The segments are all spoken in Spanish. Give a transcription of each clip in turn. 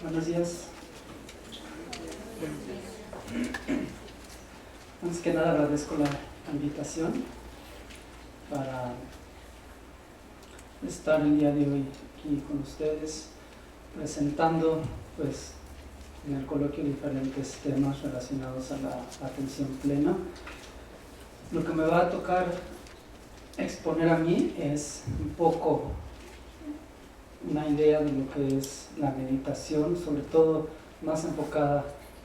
Buenos días. Antes que nada agradezco la invitación para estar el día de hoy aquí con ustedes presentando pues en el coloquio diferentes temas relacionados a la atención plena. Lo que me va a tocar exponer a mí es un poco una idea de lo que es la meditación, sobre todo más enfocada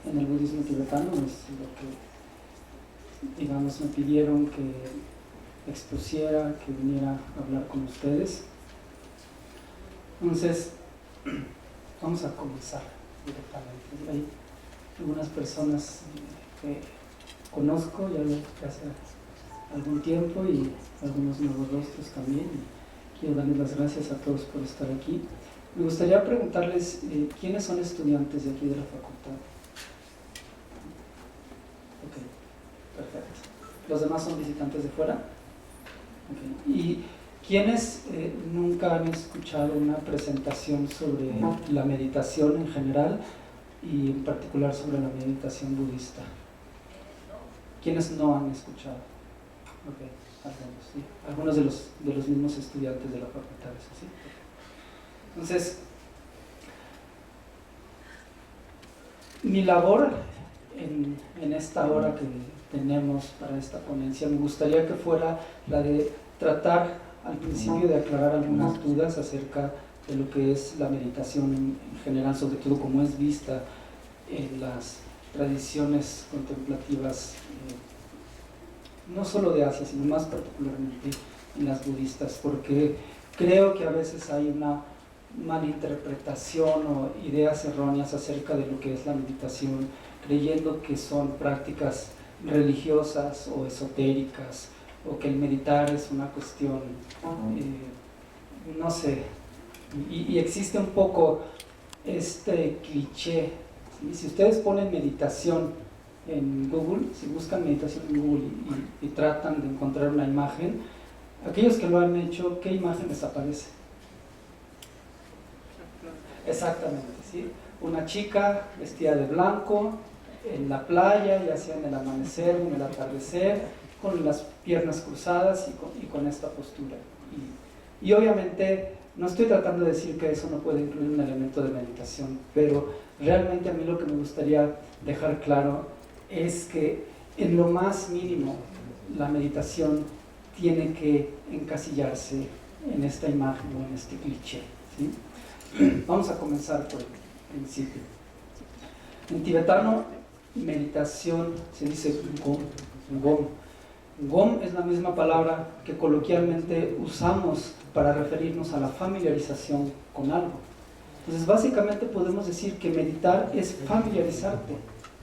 en el budismo tibetano. Es lo que, digamos, me pidieron que expusiera, que viniera a hablar con ustedes. Entonces, vamos a comenzar directamente. Hay algunas personas que conozco ya hace algún tiempo y algunos nuevos rostros también. Quiero darles las gracias a todos por estar aquí. Me gustaría preguntarles quiénes son estudiantes de aquí de la facultad. Ok, perfecto. ¿Los demás son visitantes de fuera? Okay. ¿Y quiénes nunca han escuchado una presentación sobre la meditación en general y en particular sobre la meditación budista? ¿Quiénes no han escuchado? Ok. Algunos de los mismos estudiantes de la facultad, ¿sí? Entonces, mi labor en esta hora que tenemos para esta ponencia, me gustaría que fuera la de tratar al principio de aclarar algunas dudas acerca de lo que es la meditación en general, sobre todo cómo es vista en las tradiciones contemplativas no solo de Asia, sino más particularmente en las budistas, porque creo que a veces hay una malinterpretación o ideas erróneas acerca de lo que es la meditación, creyendo que son prácticas religiosas o esotéricas, o que el meditar es una cuestión, no sé, y existe un poco este cliché, ¿sí? Si ustedes ponen meditación en Google, si buscan meditación en Google y tratan de encontrar una imagen, aquellos que lo han hecho, ¿qué imagen les aparece? Exactamente, ¿sí? Una chica vestida de blanco en la playa, ya sea en el amanecer o en el atardecer, con las piernas cruzadas y con esta postura. Y obviamente no estoy tratando de decir que eso no puede incluir un elemento de meditación, pero realmente a mí lo que me gustaría dejar claro es que en lo más mínimo la meditación tiene que encasillarse en esta imagen o en este cliché, ¿sí? Vamos a comenzar por el principio. En tibetano, meditación se dice gom. Gom es la misma palabra que coloquialmente usamos para referirnos a la familiarización con algo. Entonces, básicamente podemos decir que meditar es familiarizarte.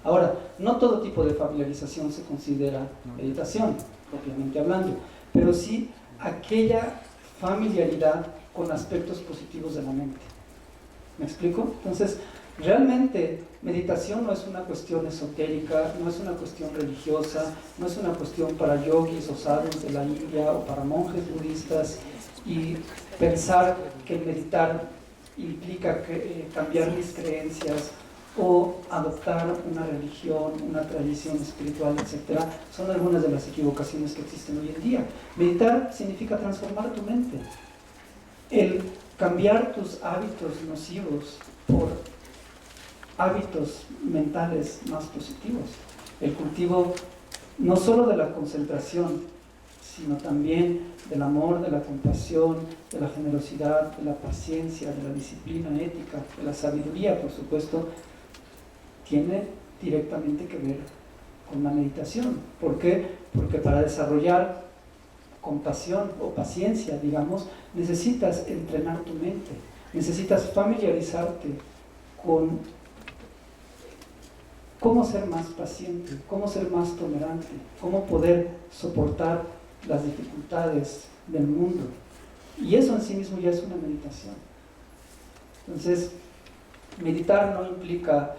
Ahora, no todo tipo de familiarización se considera meditación, propiamente hablando, pero sí aquella familiaridad con aspectos positivos de la mente. ¿Me explico? Entonces, realmente meditación no es una cuestión esotérica, no es una cuestión religiosa, no es una cuestión para yogis o sadhus de la India o para monjes budistas, y pensar que meditar implica cambiar mis creencias o adoptar una religión, una tradición espiritual, etc. Son algunas de las equivocaciones que existen hoy en día. Meditar significa transformar tu mente, el cambiar tus hábitos nocivos por hábitos mentales más positivos, el cultivo no solo de la concentración, sino también del amor, de la compasión, de la generosidad, de la paciencia, de la disciplina ética, de la sabiduría, por supuesto, tiene directamente que ver con la meditación. ¿Por qué? Porque para desarrollar compasión o paciencia, digamos, necesitas entrenar tu mente, necesitas familiarizarte con cómo ser más paciente, cómo ser más tolerante, cómo poder soportar las dificultades del mundo. Y eso en sí mismo ya es una meditación. Entonces, meditar no implica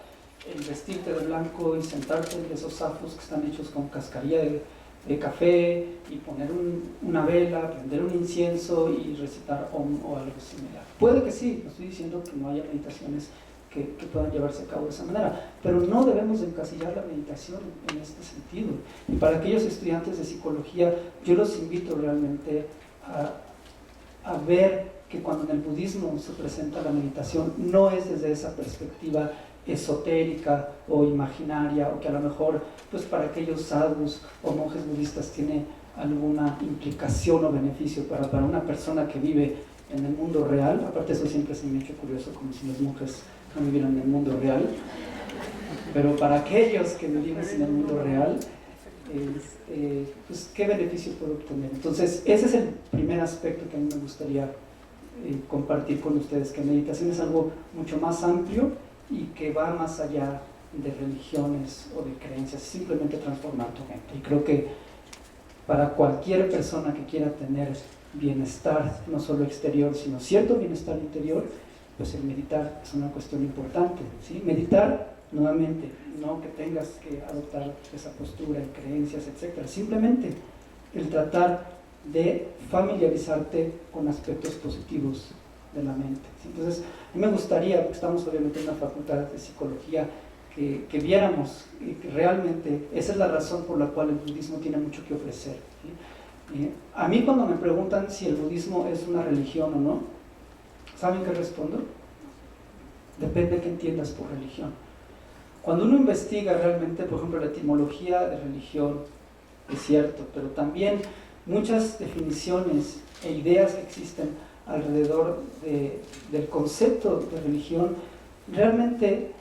el vestirte de blanco y sentarte en esos zafos que están hechos con cascarilla de café y poner una vela, prender un incienso y recitar Om o algo similar. Puede que sí, no estoy diciendo que no haya meditaciones que puedan llevarse a cabo de esa manera, pero no debemos encasillar la meditación en este sentido. Y para aquellos estudiantes de psicología, yo los invito realmente a ver que cuando en el budismo se presenta la meditación, no es desde esa perspectiva esotérica o imaginaria, o que a lo mejor pues para aquellos sadhus o monjes budistas tiene alguna implicación o beneficio para una persona que vive en el mundo real. Aparte, eso siempre se me ha hecho curioso, como si los monjes no vivieran en el mundo real, pero para aquellos que vivimos en el mundo real, pues qué beneficio puedo obtener. Entonces ese es el primer aspecto que a mí me gustaría compartir con ustedes, que meditación es algo mucho más amplio y que va más allá de religiones o de creencias, simplemente transformar tu mente. Y creo que para cualquier persona que quiera tener bienestar, no solo exterior, sino cierto bienestar interior, pues el meditar es una cuestión importante, ¿sí? Meditar, nuevamente, no que tengas que adoptar esa postura en creencias, etc. Simplemente el tratar de familiarizarte con aspectos positivos de la mente, ¿sí? Entonces, a mí me gustaría, porque estamos obviamente en una facultad de psicología, que viéramos que realmente esa es la razón por la cual el budismo tiene mucho que ofrecer, ¿sí? A mí cuando me preguntan si el budismo es una religión o no, ¿saben qué respondo? Depende de qué entiendas por religión. Cuando uno investiga realmente, por ejemplo, la etimología de religión, es cierto, pero también muchas definiciones e ideas que existen alrededor del concepto de religión, realmente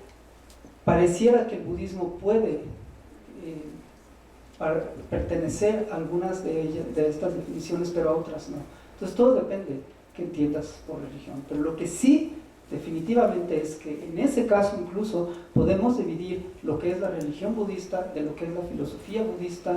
pareciera que el budismo puede pertenecer a algunas de estas definiciones, pero a otras no. Entonces todo depende que entiendas por religión, pero lo que sí definitivamente es que en ese caso incluso podemos dividir lo que es la religión budista de lo que es la filosofía budista,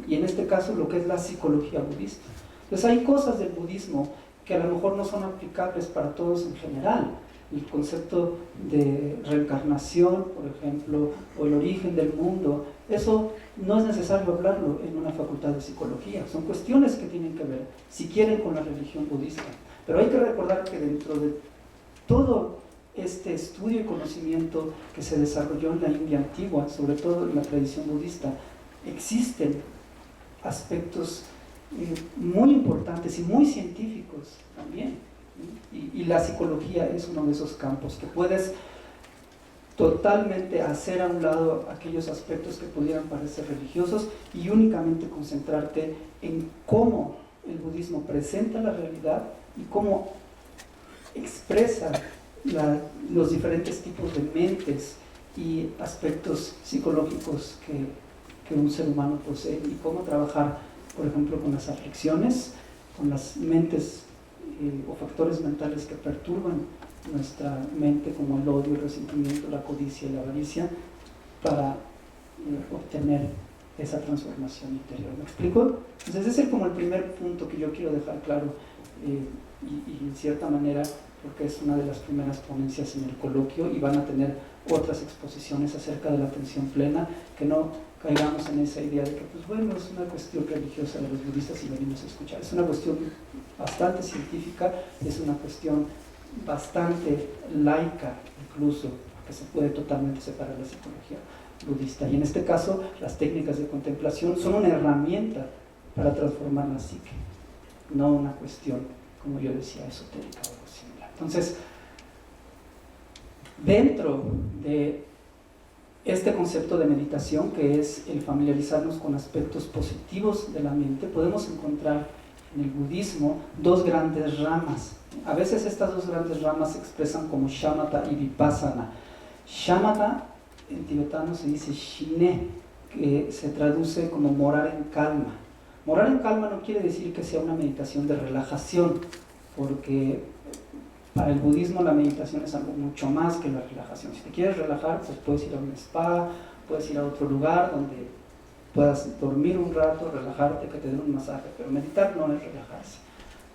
y en este caso lo que es la psicología budista. Entonces hay cosas del budismo que a lo mejor no son aplicables para todos en general. El concepto de reencarnación, por ejemplo, o el origen del mundo, eso no es necesario hablarlo en una facultad de psicología. Son cuestiones que tienen que ver, si quieren, con la religión budista. Pero hay que recordar que dentro de todo este estudio y conocimiento que se desarrolló en la India antigua, sobre todo en la tradición budista, existen aspectos muy importantes y muy científicos también, y la psicología es uno de esos campos que puedes totalmente hacer a un lado aquellos aspectos que pudieran parecer religiosos y únicamente concentrarte en cómo el budismo presenta la realidad y cómo expresa los diferentes tipos de mentes y aspectos psicológicos que un ser humano posee, y cómo trabajar, por ejemplo, con las aflicciones, con las mentes o factores mentales que perturban nuestra mente, como el odio, el resentimiento, la codicia y la avaricia, para obtener esa transformación interior. ¿Me explico? Entonces ese es como el primer punto que yo quiero dejar claro, y en cierta manera, porque es una de las primeras ponencias en el coloquio, y van a tener otras exposiciones acerca de la atención plena, que no caigamos en esa idea de que, pues bueno, es una cuestión religiosa de los budistas y venimos a escuchar. Es una cuestión bastante científica, es una cuestión bastante laica, incluso, que se puede totalmente separar de la psicología budista. Y en este caso, las técnicas de contemplación son una herramienta para transformar la psique, no una cuestión, como yo decía, esotérica o algo similar. Entonces, dentro de este concepto de meditación, que es el familiarizarnos con aspectos positivos de la mente, podemos encontrar en el budismo dos grandes ramas. A veces estas dos grandes ramas se expresan como shamatha y vipassana. Shamatha en tibetano se dice shine, que se traduce como morar en calma. Morar en calma no quiere decir que sea una meditación de relajación, porque para el budismo la meditación es algo mucho más que la relajación. Si te quieres relajar, pues puedes ir a un spa, puedes ir a otro lugar donde puedas dormir un rato, relajarte, que te den un masaje, pero meditar no es relajarse.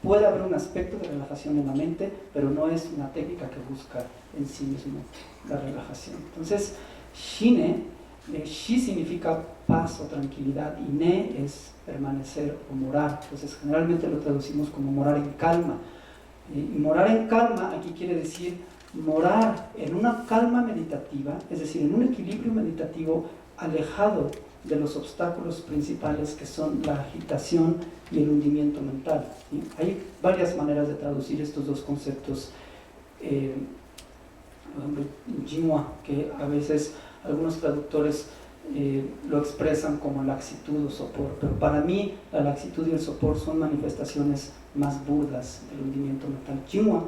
Puede haber un aspecto de relajación en la mente, pero no es una técnica que busca en sí mismo la relajación. Entonces, shine, shi significa paz o tranquilidad, y ne es permanecer o morar. Entonces, generalmente lo traducimos como morar en calma. Y morar en calma aquí quiere decir morar en una calma meditativa, es decir, en un equilibrio meditativo alejado de los obstáculos principales que son la agitación y el hundimiento mental, ¿sí? Hay varias maneras de traducir estos dos conceptos. Jinhua, que a veces algunos traductores lo expresan como laxitud o sopor, pero para mí la laxitud y el sopor son manifestaciones más burdas del hundimiento mental. Jinhua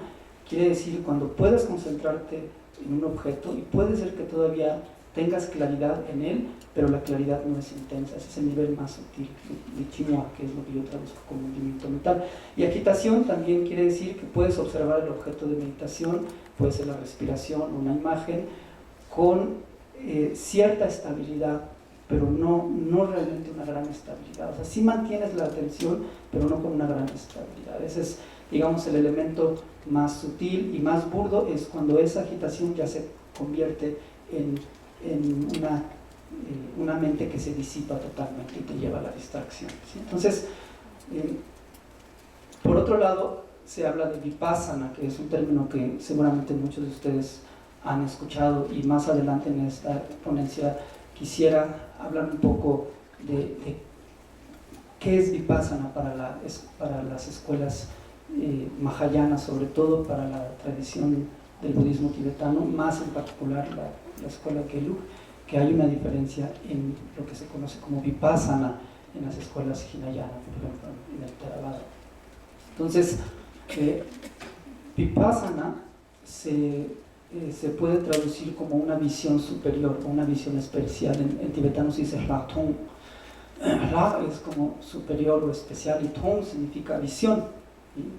quiere decir cuando puedes concentrarte en un objeto y puede ser que todavía tengas claridad en él, pero la claridad no es intensa, ese es el nivel más sutil de Jinhua, que es lo que yo traduzco como hundimiento mental. Y agitación también quiere decir que puedes observar el objeto de meditación, puede ser la respiración o una imagen, con cierta estabilidad, pero no realmente una gran estabilidad. O sea, sí mantienes la atención, pero no con una gran estabilidad. Ese es, digamos, el elemento más sutil y más burdo, es cuando esa agitación ya se convierte en una mente que se disipa totalmente y te lleva a la distracción, ¿sí? Entonces, por otro lado, se habla de vipassana, que es un término que seguramente muchos de ustedes han escuchado, y más adelante en esta ponencia quisiera hablar un poco de qué es vipassana para las escuelas mahayanas, sobre todo para la tradición del budismo tibetano, más en particular la escuela Gelug, que hay una diferencia en lo que se conoce como vipassana en las escuelas hinayanas, por ejemplo en el Theravada. Entonces, vipassana se puede traducir como una visión superior o una visión especial. En tibetano se dice Ra Thong. Ra es como superior o especial y Thong significa visión.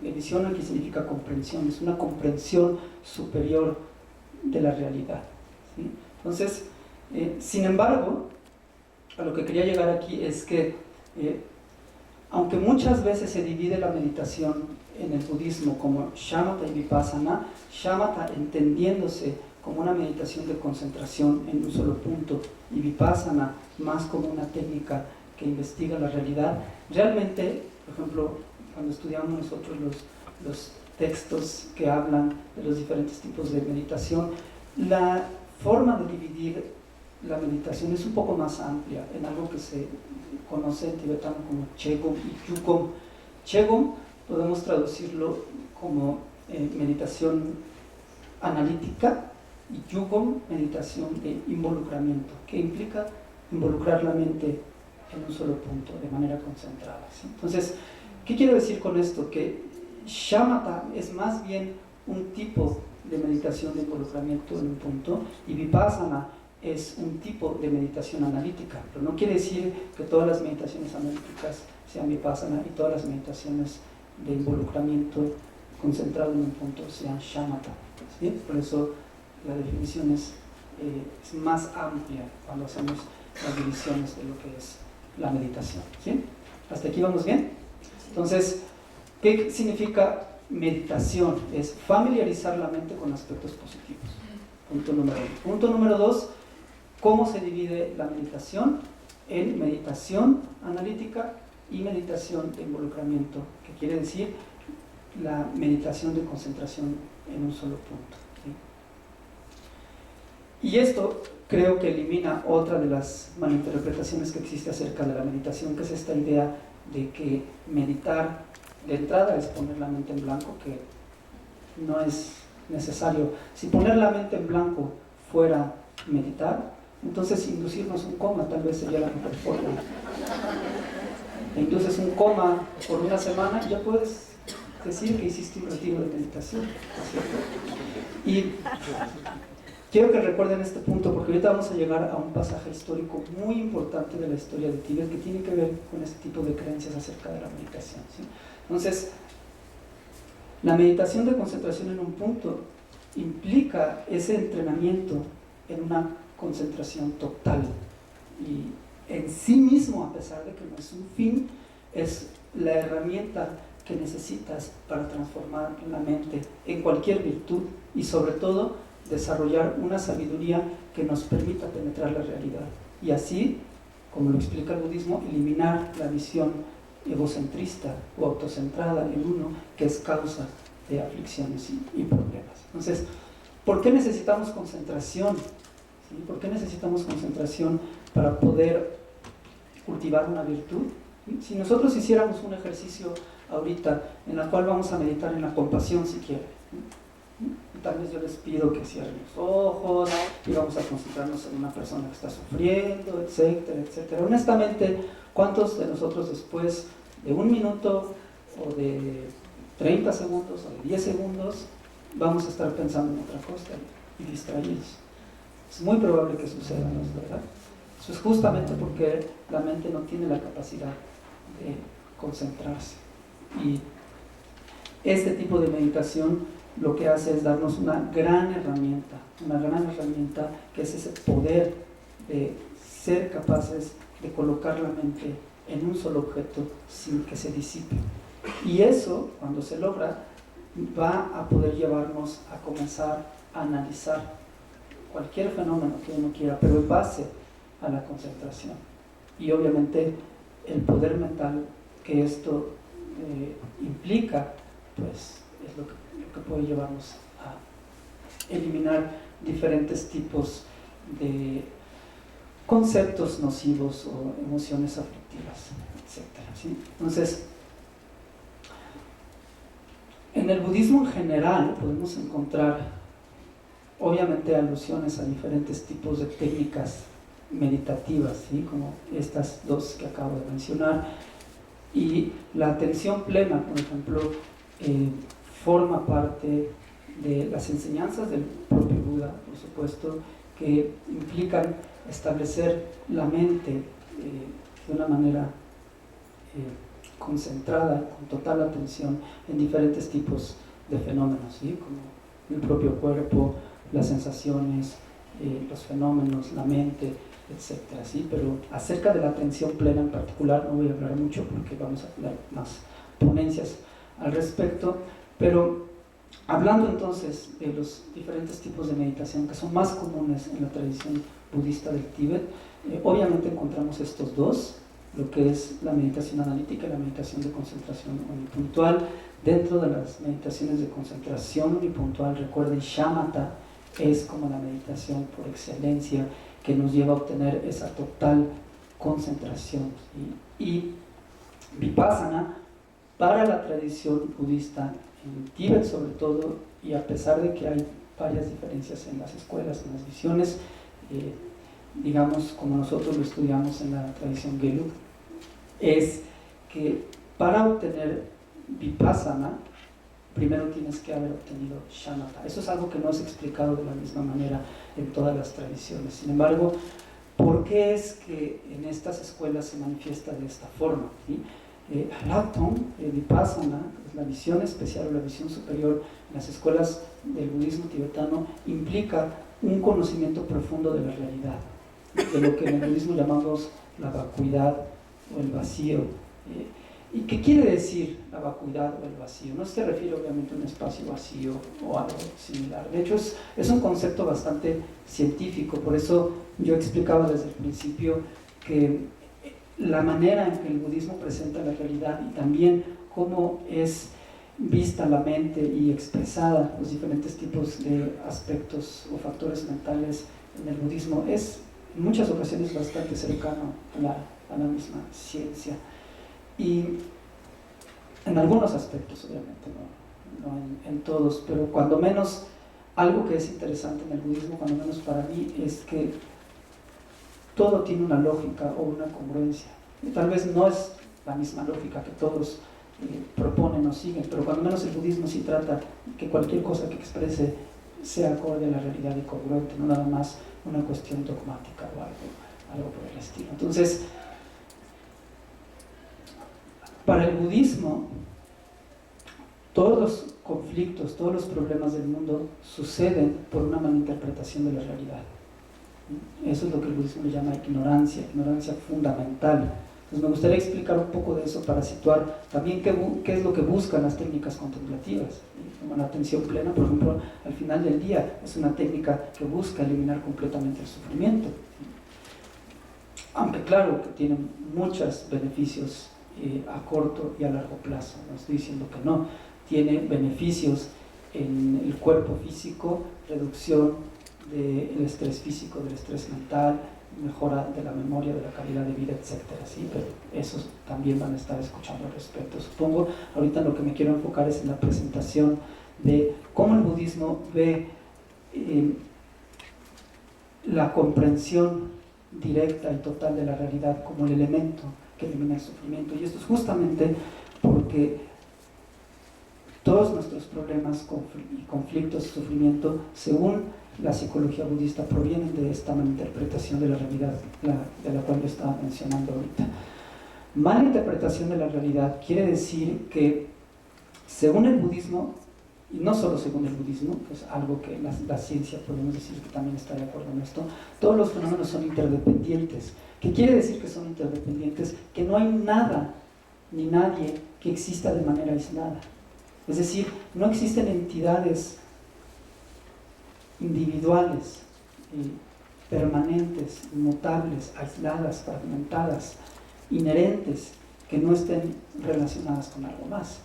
Y visión aquí significa comprensión, es una comprensión superior de la realidad, ¿sí? Entonces, sin embargo, a lo que quería llegar aquí es que aunque muchas veces se divide la meditación en el budismo como shamatha y vipassana, shamatha entendiéndose como una meditación de concentración en un solo punto y vipassana más como una técnica que investiga la realidad, realmente, por ejemplo, cuando estudiamos nosotros los textos que hablan de los diferentes tipos de meditación, la forma de dividir la meditación es un poco más amplia en algo que se conoce en tibetano como Chegom y Yugom. Chegom podemos traducirlo como meditación analítica y Yugom, meditación de involucramiento, que implica involucrar la mente en un solo punto, de manera concentrada, ¿sí? Entonces, ¿qué quiero decir con esto? Que shamatha es más bien un tipo de meditación de involucramiento en un punto y vipassana es un tipo de meditación analítica, pero no quiere decir que todas las meditaciones analíticas sean vipassana y todas las meditaciones de involucramiento concentrado en un punto sean shamatha, ¿sí? Por eso la definición es más amplia cuando hacemos las divisiones de lo que es la meditación, ¿sí? ¿Hasta aquí vamos bien? Entonces, ¿qué significa meditación? Es familiarizar la mente con aspectos positivos. Punto número 1. Punto número 2, ¿cómo se divide la meditación? En meditación analítica y meditación de involucramiento, que quiere decir la meditación de concentración en un solo punto, ¿sí? Y esto creo que elimina otra de las malinterpretaciones que existe acerca de la meditación, que es esta idea de que meditar de entrada es poner la mente en blanco, que no es necesario. Si poner la mente en blanco fuera meditar, entonces inducirnos un coma tal vez sería la mejor forma. Te induces un coma por una semana y ya puedes decir que hiciste un retiro de meditación, ¿cierto? Y quiero que recuerden este punto porque ahorita vamos a llegar a un pasaje histórico muy importante de la historia de Tíbet que tiene que ver con este tipo de creencias acerca de la meditación, ¿sí? Entonces, la meditación de concentración en un punto implica ese entrenamiento en una concentración total y en sí mismo, a pesar de que no es un fin, es la herramienta que necesitas para transformar la mente en cualquier virtud y sobre todo desarrollar una sabiduría que nos permita penetrar la realidad y así, como lo explica el budismo, eliminar la visión egocentrista o autocentrada en uno que es causa de aflicciones y problemas. Entonces, ¿Por qué necesitamos concentración? ¿Sí? ¿Por qué necesitamos concentración para poder cultivar una virtud? Si nosotros hiciéramos un ejercicio ahorita en el cual vamos a meditar en la compasión si quieren, y tal vez yo les pido que cierren los ojos y vamos a concentrarnos en una persona que está sufriendo, etcétera, etcétera. Honestamente, ¿cuántos de nosotros después de 1 minuto o de 30 segundos o de 10 segundos vamos a estar pensando en otra cosa y distraídos? Es muy probable que suceda, ¿no es verdad? Eso es justamente porque la mente no tiene la capacidad de concentrarse. Y este tipo de meditación lo que hace es darnos una gran herramienta que es ese poder de ser capaces de colocar la mente en un solo objeto sin que se disipe. Y eso, cuando se logra, va a poder llevarnos a comenzar a analizar cualquier fenómeno que uno quiera, pero en base a la concentración. Y obviamente el poder mental que esto implica, pues es lo que puede llevarnos a eliminar diferentes tipos de conceptos nocivos o emociones aflictivas, etc. ¿Sí? Entonces, en el budismo en general podemos encontrar obviamente alusiones a diferentes tipos de técnicas meditativas, ¿sí? Como estas dos que acabo de mencionar, y la atención plena, por ejemplo, forma parte de las enseñanzas del propio Buda, por supuesto, que implican establecer la mente de una manera concentrada, con total atención en diferentes tipos de fenómenos, ¿sí? Como el propio cuerpo, las sensaciones, los fenómenos, la mente, etcétera, ¿sí? Pero acerca de la atención plena en particular no voy a hablar mucho porque vamos a tener más ponencias al respecto, pero hablando entonces de los diferentes tipos de meditación que son más comunes en la tradición budista del Tíbet, obviamente encontramos estos dos, lo que es la meditación analítica y la meditación de concentración unipuntual. Dentro de las meditaciones de concentración unipuntual, recuerden, shamatha es como la meditación por excelencia que nos lleva a obtener esa total concentración, ¿sí? Y vipassana, para la tradición budista en Tíbet sobre todo, y a pesar de que hay varias diferencias en las escuelas, en las visiones, digamos como nosotros lo estudiamos en la tradición Gelug, es que para obtener vipassana primero tienes que haber obtenido shamatha. Eso es algo que no es explicado de la misma manera en todas las tradiciones. Sin embargo, ¿por qué es que en estas escuelas se manifiesta de esta forma? ¿Sí? Lakton, vipassana, es la visión especial o la visión superior en las escuelas del budismo tibetano, implica un conocimiento profundo de la realidad, de lo que en el budismo llamamos la vacuidad o el vacío. ¿Y qué quiere decir la vacuidad o el vacío? No se refiere obviamente a un espacio vacío o algo similar. De hecho, es un concepto bastante científico. Por eso yo explicaba desde el principio que la manera en que el budismo presenta la realidad y también cómo es vista la mente y expresada los diferentes tipos de aspectos o factores mentales en el budismo es en muchas ocasiones bastante cercano a la misma ciencia. Y en algunos aspectos, obviamente, no en todos, pero cuando menos algo que es interesante en el budismo, cuando menos para mí, es que todo tiene una lógica o una congruencia. Y tal vez no es la misma lógica que todos proponen o siguen, pero cuando menos el budismo sí trata que cualquier cosa que exprese sea acorde a la realidad y congruente, no nada más una cuestión dogmática o algo por el estilo. Entonces, para el budismo, todos los conflictos, todos los problemas del mundo suceden por una malinterpretación de la realidad. Eso es lo que el budismo le llama ignorancia fundamental. Entonces me gustaría explicar un poco de eso para situar también qué es lo que buscan las técnicas contemplativas. Como la atención plena, por ejemplo, al final del día, es una técnica que busca eliminar completamente el sufrimiento. Aunque claro que tiene muchos beneficios a corto y a largo plazo, no estoy diciendo que no, tiene beneficios en el cuerpo físico, reducción del estrés físico, del estrés mental, mejora de la memoria, de la calidad de vida, etcétera, ¿sí? Pero esos también van a estar escuchando al respecto. Supongo, ahorita lo que me quiero enfocar es en la presentación de cómo el budismo ve la comprensión directa y total de la realidad como el elemento que elimina el sufrimiento. Y esto es justamente porque todos nuestros problemas y conflictos, sufrimiento, según la psicología budista, provienen de esta malinterpretación de la realidad, de la cual yo estaba mencionando ahorita. Malinterpretación de la realidad quiere decir que, según el budismo, y no solo según el budismo, pues algo que la ciencia podemos decir que también está de acuerdo en esto, todos los fenómenos son interdependientes. ¿Qué quiere decir que son interdependientes? Que no hay nada ni nadie que exista de manera aislada. Es decir, no existen entidades individuales, permanentes, inmutables, aisladas, fragmentadas, inherentes, que no estén relacionadas con algo más.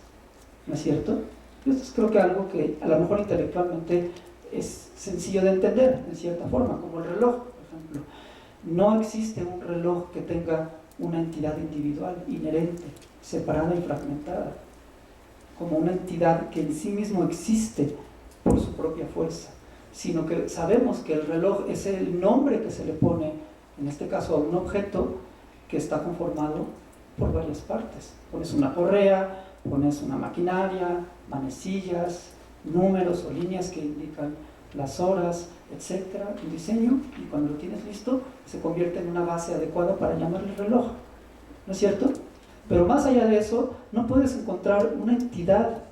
¿No es cierto? Esto es, creo que, algo que a lo mejor intelectualmente es sencillo de entender, en cierta forma, como el reloj, por ejemplo. No existe un reloj que tenga una entidad individual, inherente, separada y fragmentada, como una entidad que en sí mismo existe por su propia fuerza, sino que sabemos que el reloj es el nombre que se le pone, en este caso, a un objeto que está conformado por varias partes. Pones una correa, pones una maquinaria, manecillas, números o líneas que indican las horas, etcétera, un diseño, y cuando lo tienes listo, se convierte en una base adecuada para llamarle reloj. ¿No es cierto? Pero más allá de eso, no puedes encontrar una entidad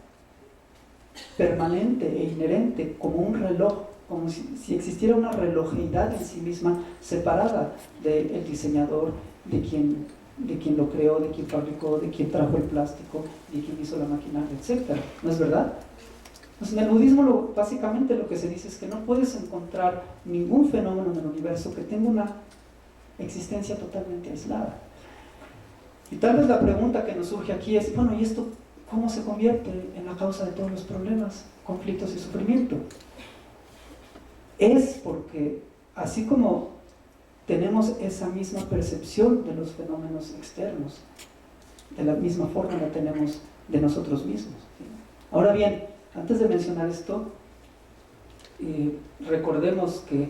permanente e inherente como un reloj, como si existiera una relojeidad en sí misma, separada del diseñador, de quien lo creó, de quien fabricó, de quien trajo el plástico, de quien hizo la maquinaria, etc. ¿No es verdad? Pues en el budismo básicamente lo que se dice es que no puedes encontrar ningún fenómeno en el universo que tenga una existencia totalmente aislada. Y tal vez la pregunta que nos surge aquí es, bueno, ¿y esto cómo se convierte en la causa de todos los problemas, conflictos y sufrimiento? Es porque, así como tenemos esa misma percepción de los fenómenos externos, de la misma forma la tenemos de nosotros mismos, ¿sí? Ahora bien, antes de mencionar esto, recordemos que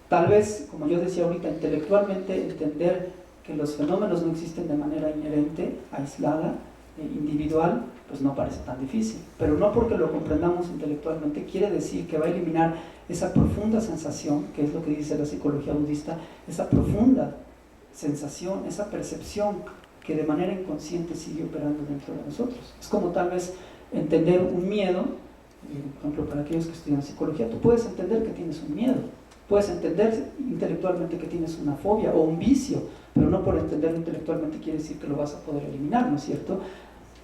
tal vez, como yo decía ahorita, intelectualmente entender que los fenómenos no existen de manera inherente, aislada, individual, pues no parece tan difícil. Pero no porque lo comprendamos intelectualmente quiere decir que va a eliminar esa profunda sensación, que es lo que dice la psicología budista, esa profunda sensación, esa percepción que de manera inconsciente sigue operando dentro de nosotros. Es como tal vez entender un miedo, por ejemplo, para aquellos que estudian psicología, tú puedes entender que tienes un miedo, puedes entender intelectualmente que tienes una fobia o un vicio, pero no por entenderlo intelectualmente quiere decir que lo vas a poder eliminar, ¿no es cierto?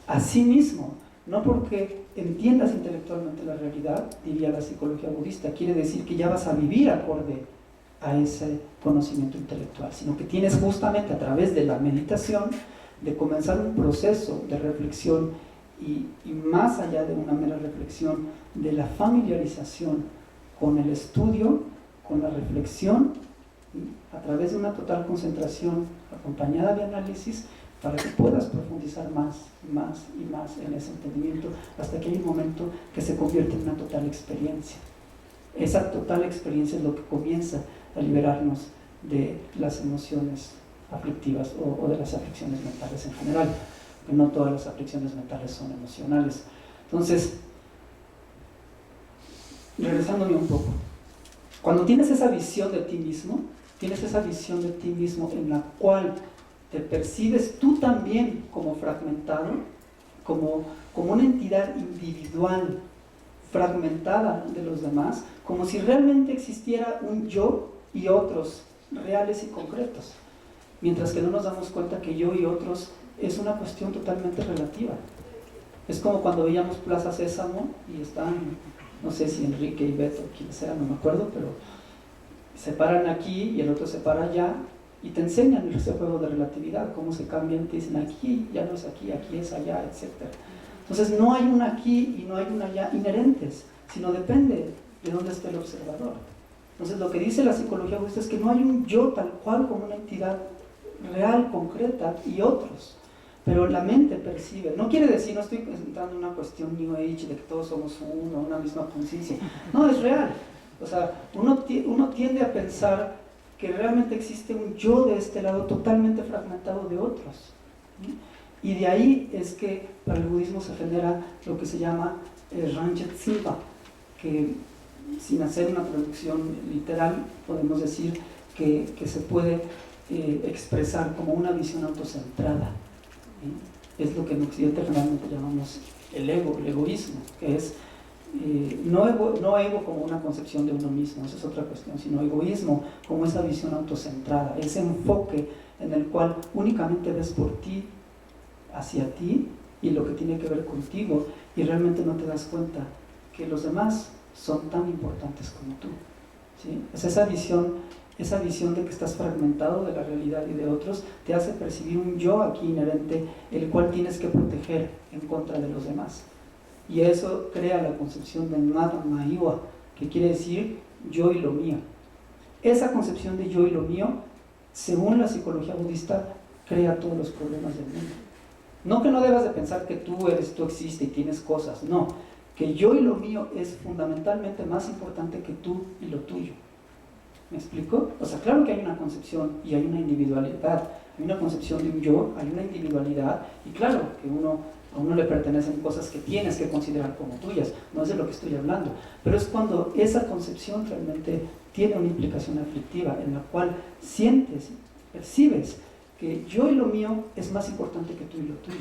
Asimismo, no porque entiendas intelectualmente la realidad, diría la psicología budista, quiere decir que ya vas a vivir acorde a ese conocimiento intelectual, sino que tienes justamente a través de la meditación de comenzar un proceso de reflexión y más allá de una mera reflexión, de la familiarización con el estudio, con la reflexión, a través de una total concentración acompañada de análisis, para que puedas profundizar más y más y más en ese entendimiento, hasta que hay un momento que se convierte en una total experiencia. Esa total experiencia es lo que comienza a liberarnos de las emociones aflictivas o de las aflicciones mentales en general, porque no todas las aflicciones mentales son emocionales. Entonces, regresándome un poco, cuando tienes esa visión de ti mismo, tienes esa visión de ti mismo en la cual te percibes tú también como fragmentado, como una entidad individual fragmentada de los demás, como si realmente existiera un yo y otros reales y concretos, mientras que no nos damos cuenta que yo y otros es una cuestión totalmente relativa. Es como cuando veíamos Plaza Sésamo y están, no sé si Enrique y Beto, quienes eran, no me acuerdo, pero se paran aquí y el otro se para allá y te enseñan ese juego de relatividad, cómo se cambian, te dicen aquí ya no es aquí, aquí es allá, etc. Entonces no hay una aquí y no hay una allá inherentes, sino depende de dónde esté el observador. Entonces lo que dice la psicología budista es que no hay un yo tal cual como una entidad real, concreta, y otros, pero la mente percibe. No quiere decir, no estoy entrando en una cuestión New Age de que todos somos uno, una misma conciencia. No, es real. O sea, uno tiende a pensar que realmente existe un yo de este lado totalmente fragmentado de otros. Y de ahí es que para el budismo se genera lo que se llama Ranjit Simba, que sin hacer una traducción literal podemos decir que se puede expresar como una visión autocentrada. Es lo que en Occidente generalmente llamamos el ego, el egoísmo, que es no ego como una concepción de uno mismo, esa es otra cuestión, sino egoísmo como esa visión autocentrada, ese enfoque en el cual únicamente ves por ti, hacia ti y lo que tiene que ver contigo, y realmente no te das cuenta que los demás son tan importantes como tú, ¿sí? Es esa visión de que estás fragmentado de la realidad y de otros, te hace percibir un yo aquí inherente, el cual tienes que proteger en contra de los demás. Y eso crea la concepción de Nada Iwa, que quiere decir yo y lo mío. Esa concepción de yo y lo mío, según la psicología budista, crea todos los problemas del mundo. No que no debas de pensar que tú existes y tienes cosas, no. Que yo y lo mío es fundamentalmente más importante que tú y lo tuyo. ¿Me explico? O sea, claro que hay una concepción y hay una individualidad. Hay una concepción de un yo, hay una individualidad, y claro que a uno le pertenecen cosas que tienes que considerar como tuyas, no es de lo que estoy hablando, pero es cuando esa concepción realmente tiene una implicación aflictiva en la cual sientes, percibes que yo y lo mío es más importante que tú y lo tuyo.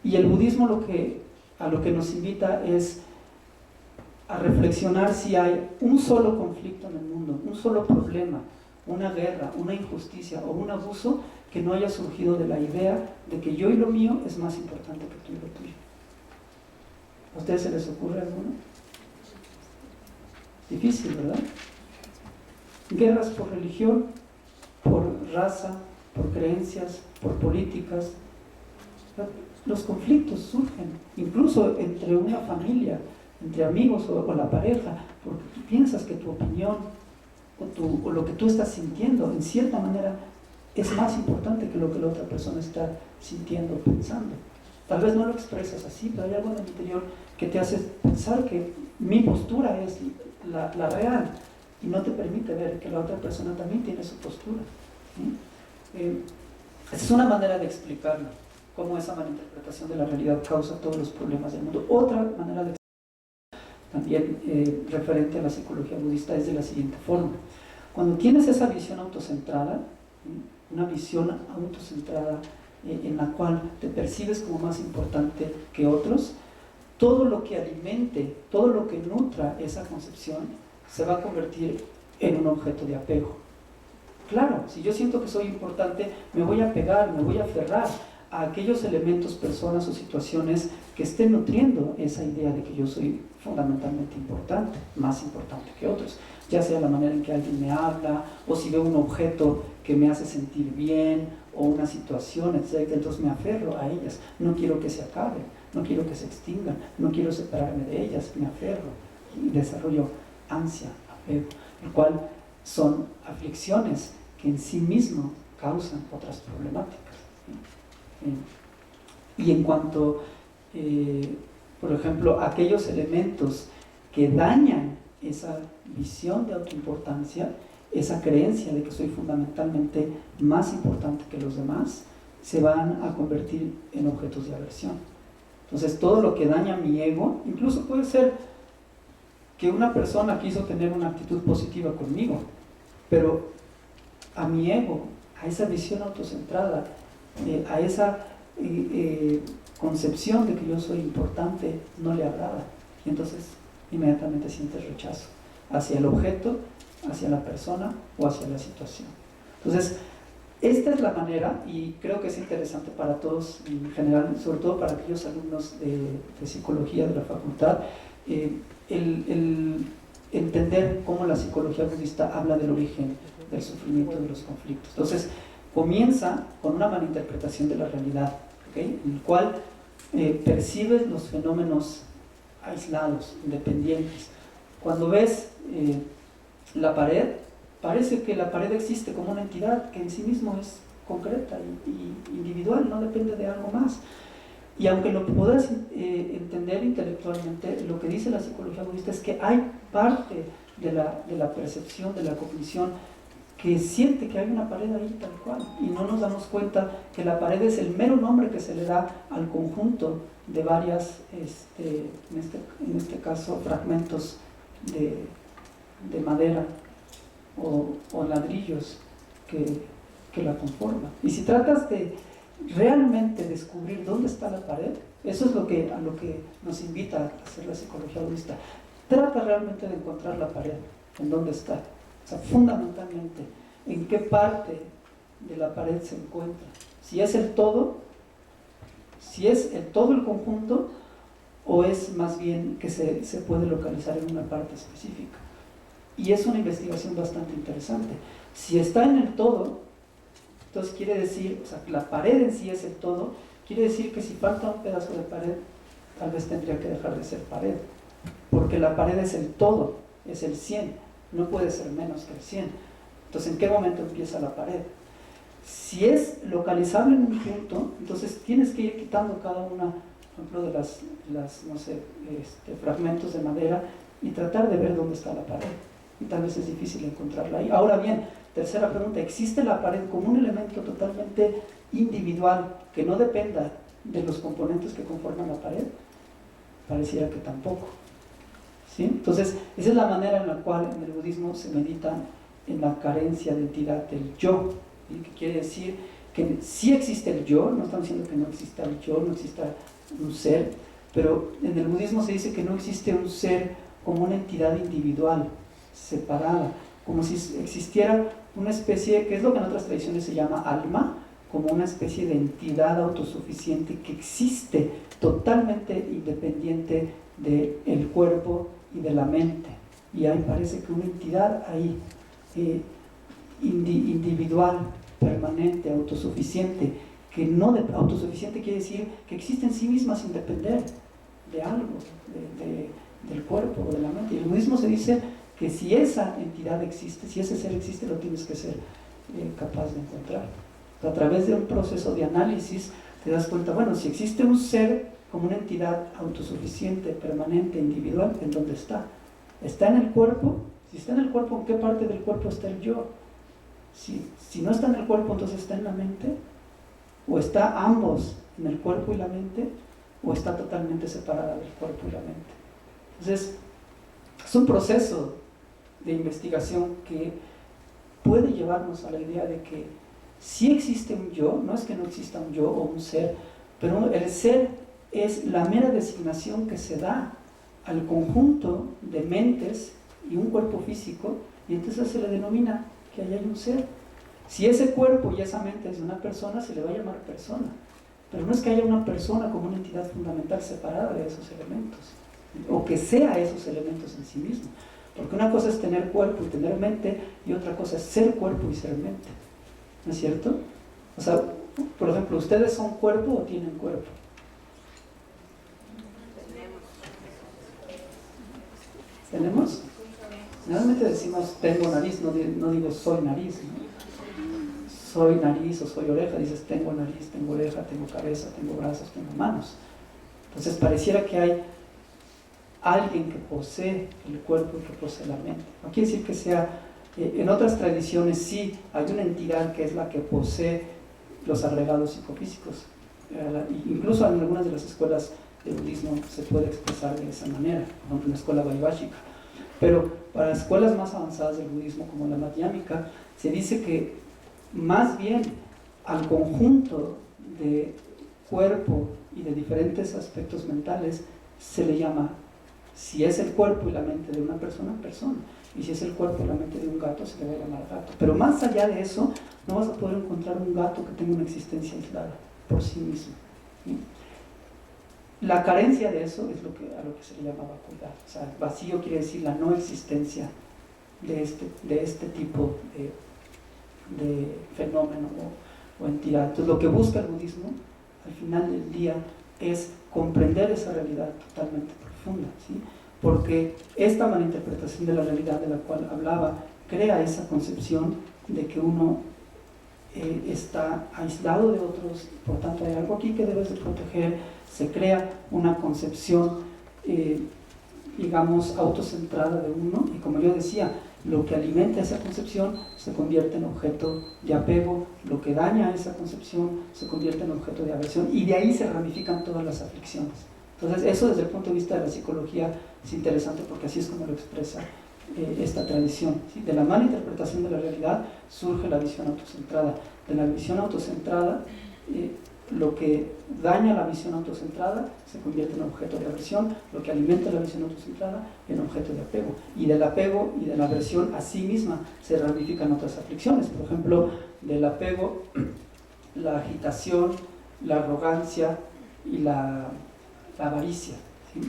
Y el budismo a lo que nos invita es a reflexionar si hay un solo conflicto en el mundo, un solo problema, una guerra, una injusticia o un abuso que no haya surgido de la idea de que yo y lo mío es más importante que tú y lo tuyo. ¿A ustedes se les ocurre alguno? Difícil, ¿verdad? Guerras por religión, por raza, por creencias, por políticas. Los conflictos surgen, incluso entre una familia, entre amigos o la pareja, porque tú piensas que tu opinión o lo que tú estás sintiendo, en cierta manera, es más importante que lo que la otra persona está sintiendo o pensando. Tal vez no lo expresas así, pero hay algo en el interior que te hace pensar que mi postura es la real y no te permite ver que la otra persona también tiene su postura. Esa es una manera de explicarlo, cómo esa malinterpretación de la realidad causa todos los problemas del mundo. Otra manera de también referente a la psicología budista es de la siguiente forma. Cuando tienes esa visión autocentrada, una visión autocentrada en la cual te percibes como más importante que otros, todo lo que alimente, todo lo que nutra esa concepción se va a convertir en un objeto de apego. Claro, si yo siento que soy importante, me voy a pegar, me voy a aferrar a aquellos elementos, personas o situaciones que estén nutriendo esa idea de que yo soy fundamentalmente importante, más importante que otros, ya sea la manera en que alguien me habla, o si veo un objeto que me hace sentir bien, o una situación, etc. Entonces me aferro a ellas, no quiero que se acaben, no quiero que se extingan, no quiero separarme de ellas, me aferro y desarrollo ansia, apego, el cual son aflicciones que en sí mismo causan otras problemáticas. Y en cuanto, por ejemplo, aquellos elementos que dañan esa visión de autoimportancia, esa creencia de que soy fundamentalmente más importante que los demás, se van a convertir en objetos de aversión. Entonces todo lo que daña mi ego, incluso puede ser que una persona quiso tener una actitud positiva conmigo, pero a mi ego, a esa visión autocentrada, a esa concepción de que yo soy importante, no le agrada, y entonces inmediatamente siente rechazo hacia el objeto, hacia la persona o hacia la situación. Entonces esta es la manera, y creo que es interesante para todos en general, sobre todo para aquellos alumnos de psicología de la facultad, el entender cómo la psicología budista habla del origen del sufrimiento, de los conflictos. Entonces comienza con una malinterpretación de la realidad, ¿okay? En el cual percibes los fenómenos aislados, independientes. Cuando ves la pared, parece que la pared existe como una entidad que en sí mismo es concreta y individual, no depende de algo más. Y aunque lo puedas entender intelectualmente, lo que dice la psicología budista es que hay parte de la percepción, de la cognición, que siente que hay una pared ahí tal cual, y no nos damos cuenta que la pared es el mero nombre que se le da al conjunto de varias, en este caso, fragmentos de madera o ladrillos que la conforman. Y si tratas de realmente descubrir dónde está la pared, eso es a lo que nos invita a hacer la psicología budista. Trata realmente de encontrar la pared, en dónde está. O sea, fundamentalmente, en qué parte de la pared se encuentra. Si es el todo el conjunto, o es más bien que se puede localizar en una parte específica. Y es una investigación bastante interesante. Si está en el todo, entonces quiere decir, o sea, la pared en sí es el todo, quiere decir que si falta un pedazo de pared, tal vez tendría que dejar de ser pared, porque la pared es el todo, es el 100, no puede ser menos que el 100. Entonces, ¿en qué momento empieza la pared? Si es localizable en un punto, entonces tienes que ir quitando cada una, por ejemplo, de las no sé, fragmentos de madera y tratar de ver dónde está la pared. Y tal vez es difícil encontrarla ahí. Ahora bien, tercera pregunta, ¿existe la pared como un elemento totalmente individual que no dependa de los componentes que conforman la pared? Pareciera que tampoco. ¿Sí? Entonces, esa es la manera en la cual en el budismo se medita en la carencia de entidad del yo, ¿sí? Que quiere decir que sí existe el yo, no estamos diciendo que no exista el yo, no exista un ser, pero en el budismo se dice que no existe un ser como una entidad individual, separada, como si existiera una especie, que es lo que en otras tradiciones se llama alma, como una especie de entidad autosuficiente que existe totalmente independiente del cuerpo y de la mente. Y ahí parece que una entidad ahí, individual, permanente, autosuficiente, que no autosuficiente quiere decir que existe en sí misma sin depender de algo, del cuerpo o de la mente. Y el budismo se dice que si esa entidad existe, si ese ser existe, lo tienes que ser capaz de encontrar. A través de un proceso de análisis te das cuenta, bueno, si existe un ser como una entidad autosuficiente, permanente, individual, ¿en dónde está? ¿Está en el cuerpo? Si está en el cuerpo, ¿en qué parte del cuerpo está el yo? Si no está en el cuerpo, entonces está en la mente, o está ambos en el cuerpo y la mente, o está totalmente separada del cuerpo y la mente. Entonces, es un proceso de investigación que puede llevarnos a la idea de que sí existe un yo, no es que no exista un yo o un ser, pero el ser es la mera designación que se da al conjunto de mentes y un cuerpo físico, y entonces se le denomina que ahí hay un ser. Si ese cuerpo y esa mente es de una persona, se le va a llamar persona, pero no es que haya una persona como una entidad fundamental separada de esos elementos, o que sea esos elementos en sí mismo, porque una cosa es tener cuerpo y tener mente, y otra cosa es ser cuerpo y ser mente, ¿no es cierto? O sea, por ejemplo, ¿ustedes son cuerpo o tienen cuerpo? ¿Tenemos? Generalmente decimos tengo nariz, no digo soy nariz, ¿no? Soy nariz o soy oreja, dices tengo nariz, tengo oreja, tengo cabeza, tengo brazos, tengo manos. Entonces pareciera que hay alguien que posee el cuerpo y que posee la mente. No quiere decir que sea, en otras tradiciones sí hay una entidad que es la que posee los agregados psicofísicos. Incluso en algunas de las escuelas del budismo se puede expresar de esa manera, por ejemplo en la escuela Vaibhashika. Pero para escuelas más avanzadas del budismo, como la Madhyamika, se dice que más bien al conjunto de cuerpo y de diferentes aspectos mentales se le llama, si es el cuerpo y la mente de una persona, persona, y si es el cuerpo y la mente de un gato, se le va a llamar gato. Pero más allá de eso, no vas a poder encontrar un gato que tenga una existencia aislada por sí mismo, ¿sí? La carencia de eso es a lo que se le llama vacuidad. O sea, vacío quiere decir la no existencia de este tipo de fenómeno o entidad. Entonces, lo que busca el budismo, al final del día, es comprender esa realidad totalmente profunda, ¿sí? Porque esta malinterpretación de la realidad de la cual hablaba crea esa concepción de que uno está aislado de otros, por tanto hay algo aquí que debes de proteger. Se crea una concepción, digamos, autocentrada de uno, y como yo decía, lo que alimenta esa concepción se convierte en objeto de apego, lo que daña esa concepción se convierte en objeto de aversión, y de ahí se ramifican todas las aflicciones. Entonces eso desde el punto de vista de la psicología es interesante, porque así es como lo expresa esta tradición, ¿sí? De la mala interpretación de la realidad surge la visión autocentrada. De la visión autocentrada, lo que daña la visión autocentrada se convierte en objeto de aversión, lo que alimenta la visión autocentrada en objeto de apego, y del apego y de la aversión a sí misma se ramifican otras aflicciones. Por ejemplo, del apego, la agitación, la arrogancia y la avaricia, ¿sí?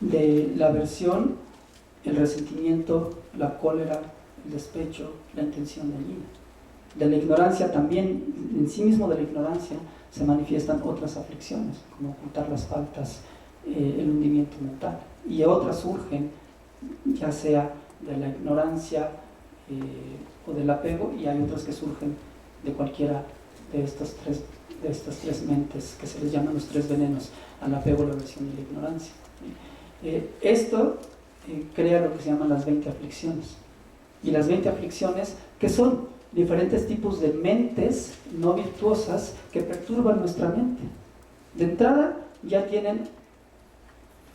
De la aversión, el resentimiento, la cólera, el despecho, la intención dañina. De la ignorancia también, en sí mismo de la ignorancia, se manifiestan otras aflicciones, como ocultar las faltas, el hundimiento mental. Y otras surgen, ya sea de la ignorancia o del apego, y hay otras que surgen de cualquiera de estas tres mentes, que se les llaman los tres venenos: al apego, la aversión y la ignorancia. Esto crea lo que se llaman las 20 aflicciones. Y las 20 aflicciones, que son diferentes tipos de mentes no virtuosas que perturban nuestra mente. De entrada ya tienen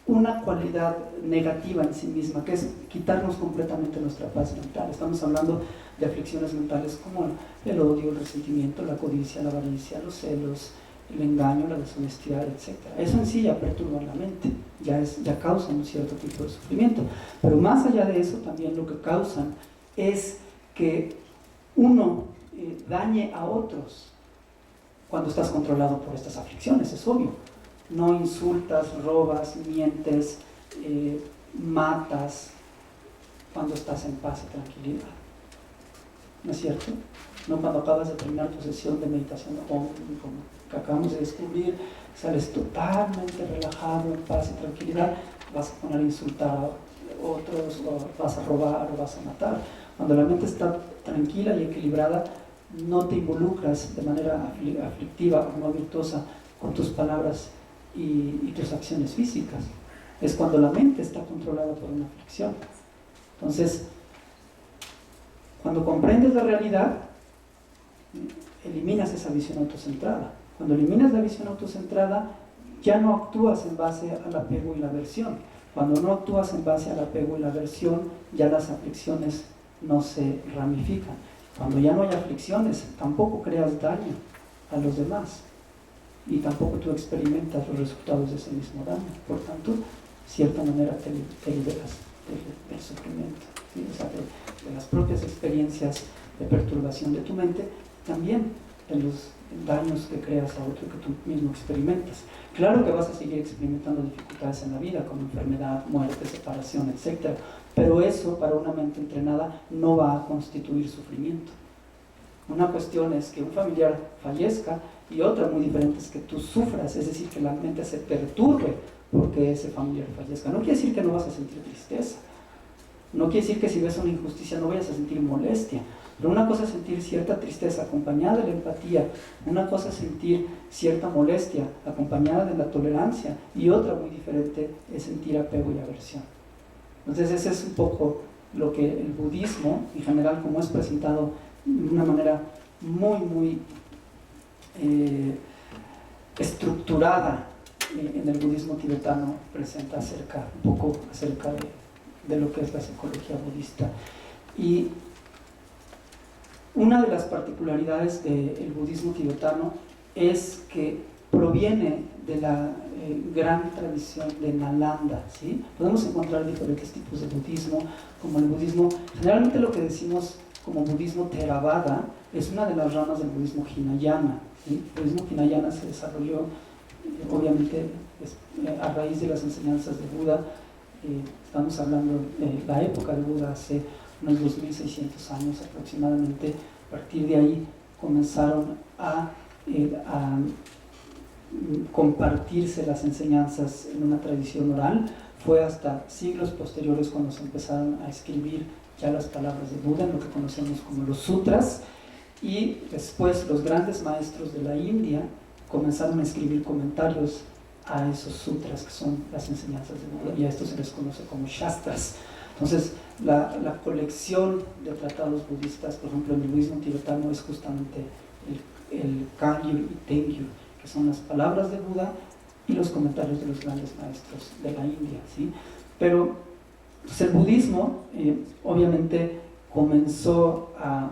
una cualidad negativa en sí misma, que es quitarnos completamente nuestra paz mental. Estamos hablando de aflicciones mentales como el odio, el resentimiento, la codicia, la avaricia, los celos, el engaño, la deshonestidad, etc. Eso en sí ya perturba la mente, ya causa un cierto tipo de sufrimiento. Pero más allá de eso, también lo que causan es que uno dañe a otros cuando estás controlado por estas aflicciones, es obvio. No insultas, robas, mientes, matas cuando estás en paz y tranquilidad. ¿No es cierto? No cuando acabas de terminar tu sesión de meditación, como que acabamos de descubrir, sales totalmente relajado, en paz y tranquilidad, vas a poner a insultar a otros, o vas a robar, o vas a matar. Cuando la mente está tranquila y equilibrada, no te involucras de manera aflictiva o no virtuosa con tus palabras y tus acciones físicas. Es cuando la mente está controlada por una aflicción. Entonces, cuando comprendes la realidad, eliminas esa visión autocentrada. Cuando eliminas la visión autocentrada, ya no actúas en base al apego y la aversión. Cuando no actúas en base al apego y la aversión, ya las aflicciones no se ramifican. Cuando ya no hay aflicciones, tampoco creas daño a los demás, y tampoco tú experimentas los resultados de ese mismo daño. Por tanto, de cierta manera te liberas del sufrimiento, ¿sí? O sea, de las propias experiencias de perturbación de tu mente, también de los daños que creas a otro que tú mismo experimentas. Claro que vas a seguir experimentando dificultades en la vida, como enfermedad, muerte, separación, etc. Pero eso, para una mente entrenada, no va a constituir sufrimiento. Una cuestión es que un familiar fallezca, y otra muy diferente es que tú sufras, es decir, que la mente se perturbe porque ese familiar fallezca. No quiere decir que no vas a sentir tristeza, no quiere decir que si ves una injusticia no vayas a sentir molestia, pero una cosa es sentir cierta tristeza acompañada de la empatía, una cosa es sentir cierta molestia acompañada de la tolerancia, y otra muy diferente es sentir apego y aversión. Entonces ese es un poco lo que el budismo en general, como es presentado de una manera muy estructurada en el budismo tibetano, presenta un poco acerca de lo que es la psicología budista. Y una de las particularidades del budismo tibetano es que proviene de la gran tradición de Nalanda, ¿sí? Podemos encontrar diferentes tipos de budismo, como el budismo, generalmente lo que decimos como budismo Theravada, es una de las ramas del budismo Hinayana, ¿sí? El budismo Hinayana se desarrolló, obviamente, a raíz de las enseñanzas de Buda. Estamos hablando de la época de Buda, hace unos 2600 años aproximadamente. A partir de ahí comenzaron a compartirse las enseñanzas en una tradición oral. Fue hasta siglos posteriores cuando se empezaron a escribir ya las palabras de Buda, en lo que conocemos como los sutras, y después los grandes maestros de la India comenzaron a escribir comentarios a esos sutras, que son las enseñanzas de Buda, y a esto se les conoce como shastras. Entonces, la colección de tratados budistas, por ejemplo, en el budismo tibetano, es justamente el Kagyu y Tengyu, que son las palabras de Buda y los comentarios de los grandes maestros de la India, ¿sí? Pero pues, el budismo obviamente comenzó a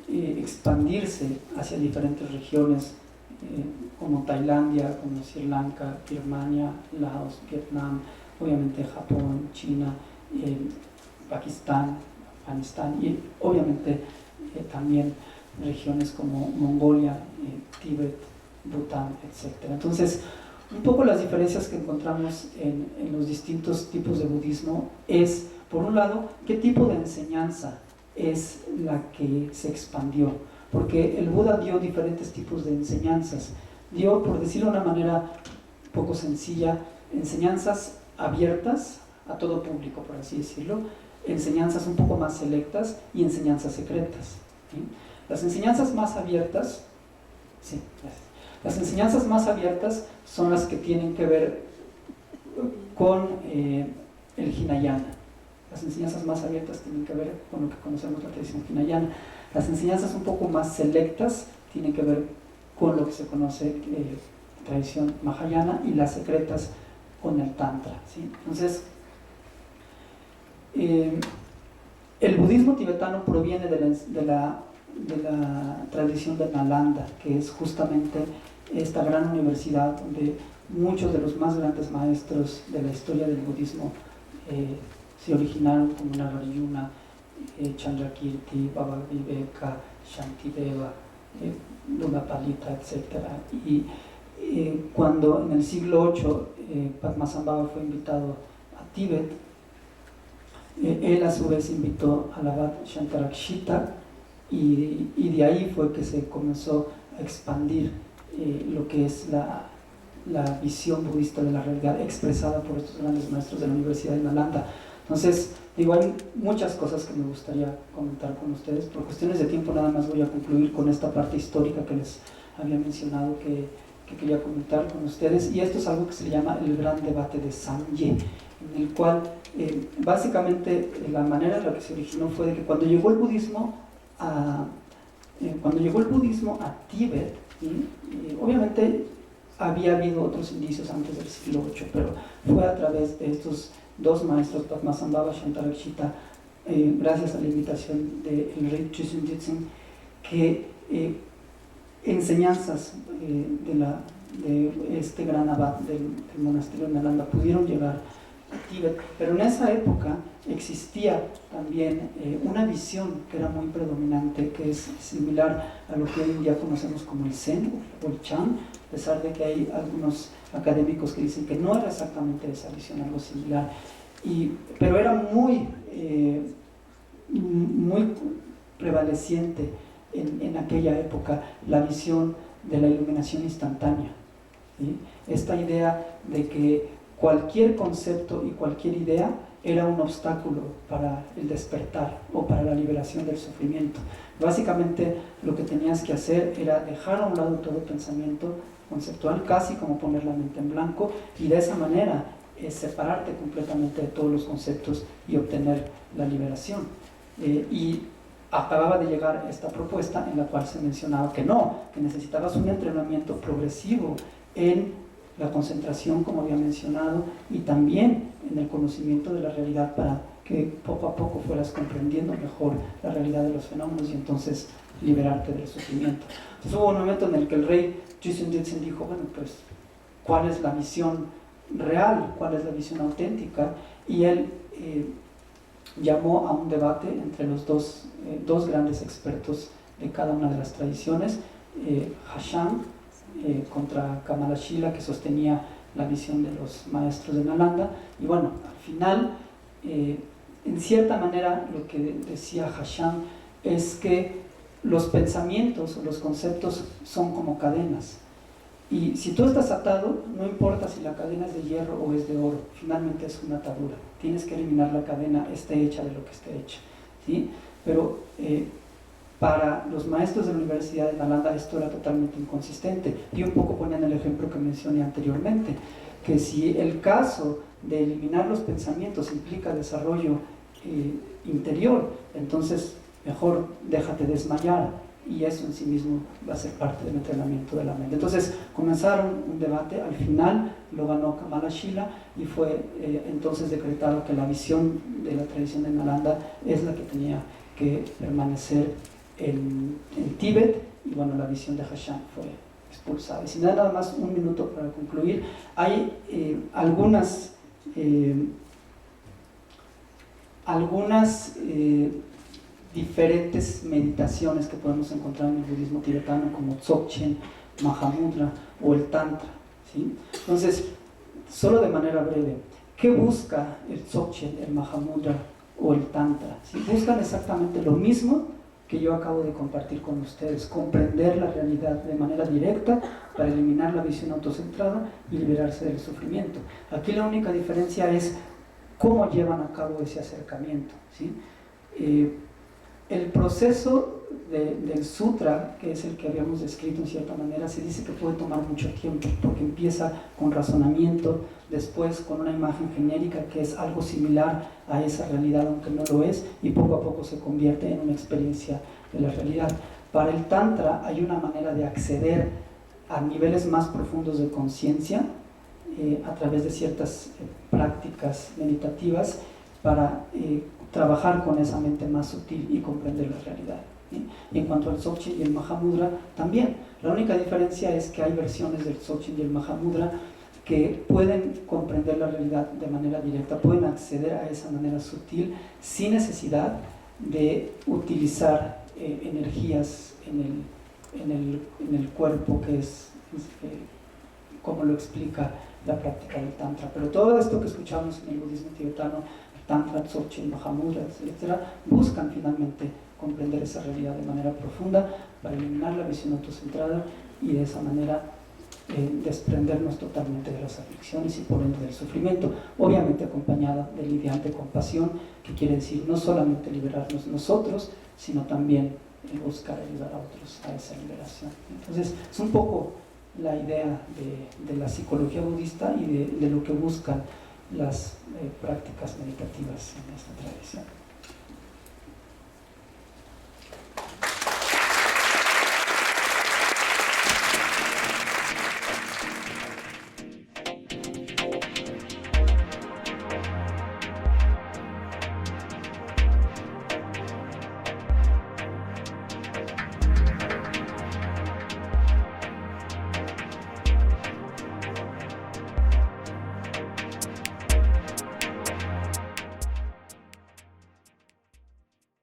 expandirse hacia diferentes regiones, como Tailandia, como Sri Lanka, Birmania, Laos, Vietnam, obviamente Japón, China, Pakistán, Afganistán, y obviamente también regiones como Mongolia, Tíbet, Bután, etc. Entonces, un poco las diferencias que encontramos en los distintos tipos de budismo es, por un lado, qué tipo de enseñanza es la que se expandió, porque el Buda dio diferentes tipos de enseñanzas. Dio, por decirlo de una manera un poco sencilla, enseñanzas abiertas a todo público, por así decirlo, enseñanzas un poco más selectas y enseñanzas secretas, ¿sí? Las enseñanzas más abiertas, sí, gracias. Las enseñanzas más abiertas son las que tienen que ver con el Hinayana. Las enseñanzas más abiertas tienen que ver con lo que conocemos la tradición Hinayana. Las enseñanzas un poco más selectas tienen que ver con lo que se conoce tradición Mahayana, y las secretas con el Tantra, ¿sí? Entonces, el budismo tibetano proviene de la tradición de Nalanda, que es justamente esta gran universidad donde muchos de los más grandes maestros de la historia del budismo se originaron, como Nagarjuna, Chandrakirti, Bhavaviveka, Shantideva, Lunapalita, etc. Y cuando en el siglo VIII Padmasambhava fue invitado a Tíbet, él a su vez invitó al abad Shantarakshita, y de ahí fue que se comenzó a expandir lo que es la visión budista de la realidad expresada por estos grandes maestros de la Universidad de Nalanda. Entonces, digo, hay muchas cosas que me gustaría comentar con ustedes. Por cuestiones de tiempo nada más voy a concluir con esta parte histórica que les había mencionado, que quería comentar con ustedes, y esto es algo que se llama el gran debate de Sangye, en el cual básicamente la manera en la que se originó fue de que cuando llegó el budismo a Tíbet, obviamente había habido otros indicios antes del siglo VIII, pero fue a través de estos dos maestros, Padmasambhava y Shantarakshita, gracias a la invitación del rey Chusen Ditsen, que enseñanzas de este gran abad del monasterio de Nalanda pudieron llegar a Tíbet. Pero en esa época existía también una visión que era muy predominante, que es similar a lo que hoy en día conocemos como el Zen o el Chan, a pesar de que hay algunos académicos que dicen que no era exactamente esa visión, algo similar, pero era muy prevaleciente en aquella época la visión de la iluminación instantánea, ¿sí? Esta idea de que cualquier concepto y cualquier idea era un obstáculo para el despertar o para la liberación del sufrimiento. Básicamente lo que tenías que hacer era dejar a un lado todo pensamiento conceptual, casi como poner la mente en blanco, y de esa manera separarte completamente de todos los conceptos y obtener la liberación. Y acababa de llegar esta propuesta en la cual se mencionaba que necesitabas un entrenamiento progresivo en la concentración, como había mencionado, y también en el conocimiento de la realidad, para que poco a poco fueras comprendiendo mejor la realidad de los fenómenos y entonces liberarte del sufrimiento. Entonces hubo un momento en el que el rey Chusen Ditsen dijo, bueno, pues, ¿cuál es la visión real? ¿Cuál es la visión auténtica? Y él llamó a un debate entre los dos grandes expertos de cada una de las tradiciones, Hashan contra Kamalashila, que sostenía la visión de los maestros de Nalanda. Y bueno, al final, en cierta manera, lo que decía Hashan es que los pensamientos o los conceptos son como cadenas, Y si tú estás atado, no importa si la cadena es de hierro o es de oro, finalmente es una atadura. Tienes que eliminar la cadena, esté hecha de lo que esté hecha, ¿sí? Pero para los maestros de la Universidad de Nalanda esto era totalmente inconsistente. Y un poco ponían el ejemplo que mencioné anteriormente, que si el caso de eliminar los pensamientos implica desarrollo interior, entonces mejor déjate desmayar, y eso en sí mismo va a ser parte del entrenamiento de la mente. Entonces comenzaron un debate, al final lo ganó Kamala Shila y fue entonces decretado que la visión de la tradición de Nalanda es la que tenía que permanecer en Tíbet, y bueno, la visión de Hashan fue expulsada. Y si me da nada más un minuto para concluir, hay algunas diferentes meditaciones que podemos encontrar en el budismo tibetano, como Dzogchen, Mahamudra o el Tantra, ¿sí? Entonces, solo de manera breve, ¿qué busca el Dzogchen, el Mahamudra o el Tantra? ¿Sí? Buscan exactamente lo mismo que yo acabo de compartir con ustedes: comprender la realidad de manera directa para eliminar la visión autocentrada y liberarse del sufrimiento. Aquí la única diferencia es cómo llevan a cabo ese acercamiento, ¿sí? El proceso del sutra, que es el que habíamos descrito en cierta manera, se dice que puede tomar mucho tiempo, porque empieza con razonamiento, después con una imagen genérica que es algo similar a esa realidad, aunque no lo es, y poco a poco se convierte en una experiencia de la realidad. Para el Tantra hay una manera de acceder a niveles más profundos de conciencia a través de ciertas prácticas meditativas para trabajar con esa mente más sutil y comprender la realidad, ¿sí? Y en cuanto al Dzogchen y el Mahamudra, también. La única diferencia es que hay versiones del Dzogchen y el Mahamudra que pueden comprender la realidad de manera directa, pueden acceder a esa manera sutil sin necesidad de utilizar energías en el cuerpo, que es como lo explica la práctica del Tantra. Pero todo esto que escuchamos en el budismo tibetano, Tantra, Dzogchen, Mahamudra, etc., buscan finalmente comprender esa realidad de manera profunda para eliminar la visión autocentrada y de esa manera desprendernos totalmente de las aflicciones y por ende del sufrimiento, obviamente acompañada de lidiante compasión, que quiere decir no solamente liberarnos nosotros, sino también buscar ayudar a otros a esa liberación. Entonces es un poco la idea de la psicología budista y de lo que buscan las prácticas meditativas en esta tradición.